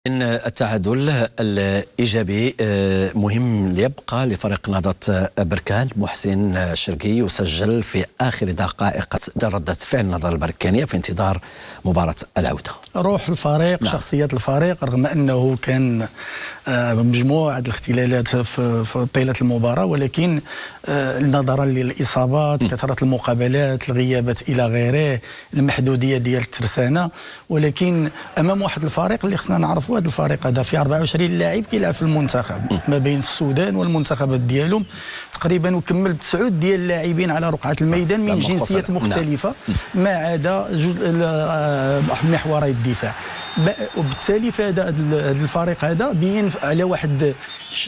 إن التعادل الإيجابي مهم ليبقى لفريق نهضة بركان. محسن الشرقي يسجل في آخر دقائق ردة فعل نهضة البركانية في انتظار مباراة العودة. روح الفريق، نعم. شخصية الفريق، رغم أنه كان مجموعة الاختلالات في طيلة المباراة، ولكن نظرا للإصابات، كثرة المقابلات، الغيابات إلى غيره، المحدودية ديال الترسانة، ولكن أمام واحد الفريق اللي خصنا نعرفوا هذا الفريق هذا فيه 24 لاعب كيلعب في المنتخب ما بين السودان والمنتخبات ديالهم تقريبا، وكمل ب9 ديال اللاعبين على رقعة الميدان من جنسيات مختلفة، ما عدا جزء محوري الدفاع. وبالتالي فهذا الفريق هذا بين على واحد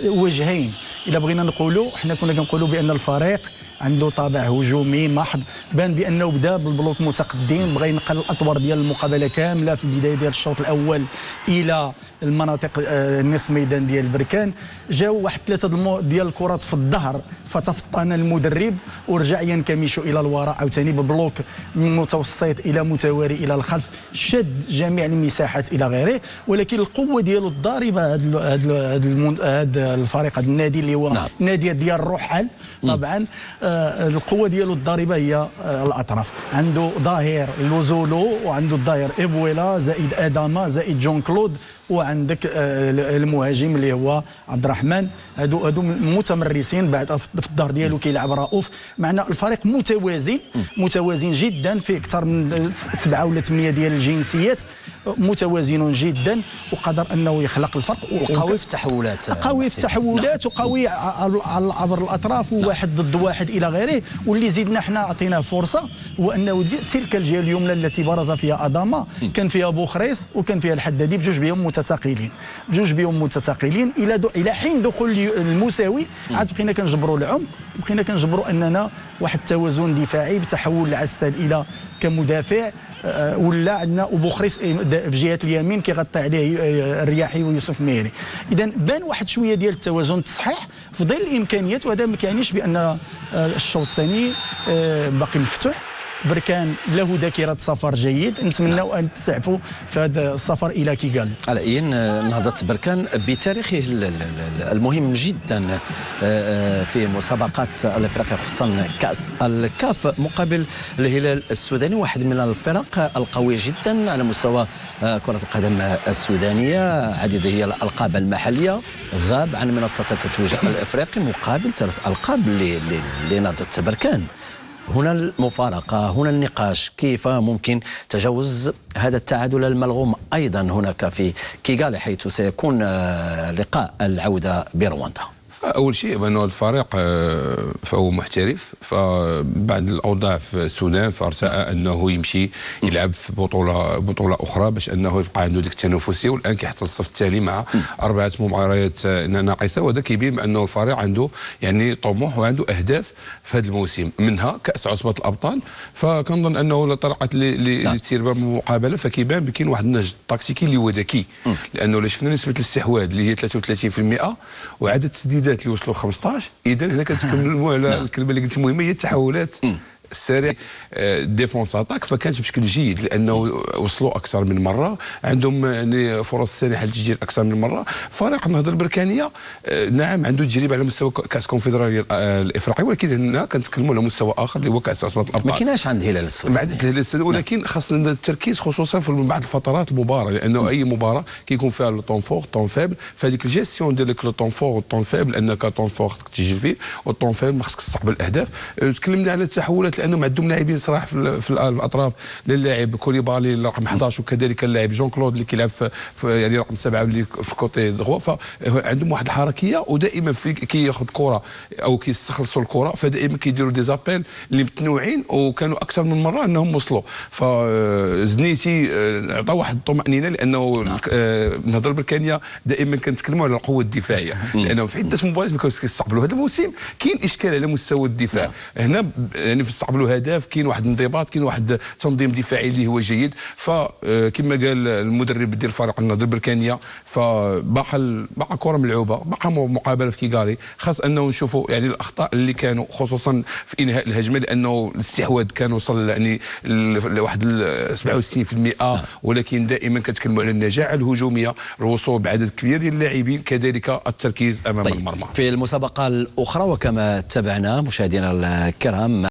وجهين. الا بغينا نقولوا، حنا كنا كنقولوا بان الفريق عنده طابع هجومي محض، بان بانه بدا بالبلوك متقدم، بغى ينقل الاطوار ديال المقابله كامله في البدايه ديال الشوط الاول الى المناطق نصف ميدان ديال بركان. جاو واحد 3 ديال الكرات في الظهر، فتفطن المدرب ورجع ينكمش الى الوراء عاوتاني ببلوك من متوسط الى متواري الى الخلف، شد جميع المساحات الى غيره. ولكن القوه ديالو الضاربه هذا الفريق، هذا النادي اللي هو نادي ديال الرحال طبعا، القوه ديالو الضاربه هي الاطراف. عنده ظاهر لوزولو، وعنده الظاهر ايبويلا، زائد اداما، زائد جون كلود، وعندك المهاجم اللي هو عبد الرحمن. هادو متمرسين. بعد في الظهر ديالو كيلعب رؤوف. معنا الفريق متوازن جدا، في اكثر من 7 ولا 8 ديال الجنسيات، متوازنون جدا، وقدر انه يخلق الفرق. وقوي في التحولات، وقوي عبر الاطراف، وواحد ضد واحد الى غيره. واللي زيدنا حنا عطيناه فرصه هو انه تلك الجهه اليمنى التي برز فيها اداما، كان فيها بوخريس وكان فيها الحدادي، بجوج بهم متثاقلين الى حين دخول المساوي. عاد بقينا كنجبروا العمق، بقينا كنجبروا اننا واحد التوازن دفاعي بتحول العسال الى كمدافع، ولا عندنا وبوخريس في جهه اليمين كيغطي عليه الرياحي ويوسف ميري. اذا بان واحد شويه ديال التوازن التصحيح في ظل الامكانيات، وهذا ما كيعنيش بان الشوط الثاني باقي مفتوح. بركان له ذاكرة سفر جيد، نتمنوا أن تسعفوا في هذا السفر إلى كيغالي. على أي نهضة بركان بتاريخه المهم جدا في مسابقات الأفريقية، خصوصا كأس الكاف، مقابل الهلال السوداني، واحد من الفرق القوية جدا على مستوى كرة القدم السودانية. عديدة هي الألقاب المحلية، غاب عن منصة التتويج الأفريقي مقابل 3 ألقاب لنهضة بركان. هنا المفارقة، هنا النقاش، كيف ممكن تجاوز هذا التعادل الملغوم أيضا هناك في كيغالي، حيث سيكون لقاء العودة برواندا. أول شيء بأنه الفريق فهو محترف، فبعد الأوضاع في السودان فارتأى أنه يمشي يلعب في بطولة أخرى باش أنه يبقى عنده ديك التنافسية، والآن كيحصل الصف التالي مع 4 مباريات ناقصة، وهذا كيبين بأنه الفريق عنده يعني طموح وعنده أهداف في هذا الموسم، منها كأس عصبة الأبطال. فكنظن أنه طرقت اللي تسير بها المقابلة، فكيبان بكاين واحد النهج تكتيكي اللي هو ذكي، لأنه لا شفنا نسبة الاستحواذ اللي هي 33% وعدد التسديدات اللي وصلوا 15، اذا هنا كنتكلموا على الكلمه اللي قلت مهمه، هي التحولات السريع ديفونس اتاك، فكانت بشكل جيد لانه وصلوا اكثر من مره، عندهم يعني فرص سانحه للتسجيل اكثر من مره. فريق النهضه البركانيه نعم عنده تجربه على مستوى كاس كونفدراليه الافريقي، ولكن هنا كنتكلموا على مستوى اخر اللي هو كاس عصبه الابطال. ما كايناش عند الهلال السوداني، ما عندنا الهلال السوداني، ولكن خاصنا التركيز خصوصا في بعض الفترات المباراه، لانه اي مباراه كيكون فيها لو طون فور طون فابل، فهذيك الجيستيون ديال لو طون فور والطون فابل، انك طون فور خصك تسجل فيه والطون فابل ما خصك تستقبل الاهداف. تكلمنا على التحولات لانه عندهم لاعبين صراحه في الاطراف، اللاعب كوليبالي رقم 11، وكذلك اللاعب جون كلود اللي كيلعب في يعني رقم 7 اللي في كوتي دغوا، فعندهم واحد الحركيه، ودائما كياخذ كره او كيستخلصوا الكره، فدائما كيديروا دي زابيل اللي متنوعين، وكانوا اكثر من مره انهم وصلوا. فزنيتي عطى واحد الطمانينه، لانه النهضه البركانيه دائما كنتكلموا على القوه الدفاعيه، لانه في عده مباريات ما كانوش كيستقبلوا. هذا الموسم كاين اشكال على مستوى الدفاع. هنا يعني في استقبلوا هدف، كاين واحد الانضباط، كاين واحد تنظيم دفاعي اللي هو جيد. فكما قال المدرب ديال فريق النهضه البركانيه، فباقى كره ملعوبه، باقى مقابله في كيغاري، خاص انه نشوفوا يعني الاخطاء اللي كانوا خصوصا في انهاء الهجمه، لانه الاستحواذ كان وصل يعني لواحد 67%، ولكن دائما كنتكلموا على النجاعه الهجوميه، الوصول بعدد كبير ديال اللاعبين، كذلك التركيز امام المرمى. في المسابقه الاخرى وكما تابعنا مشاهدينا الكرام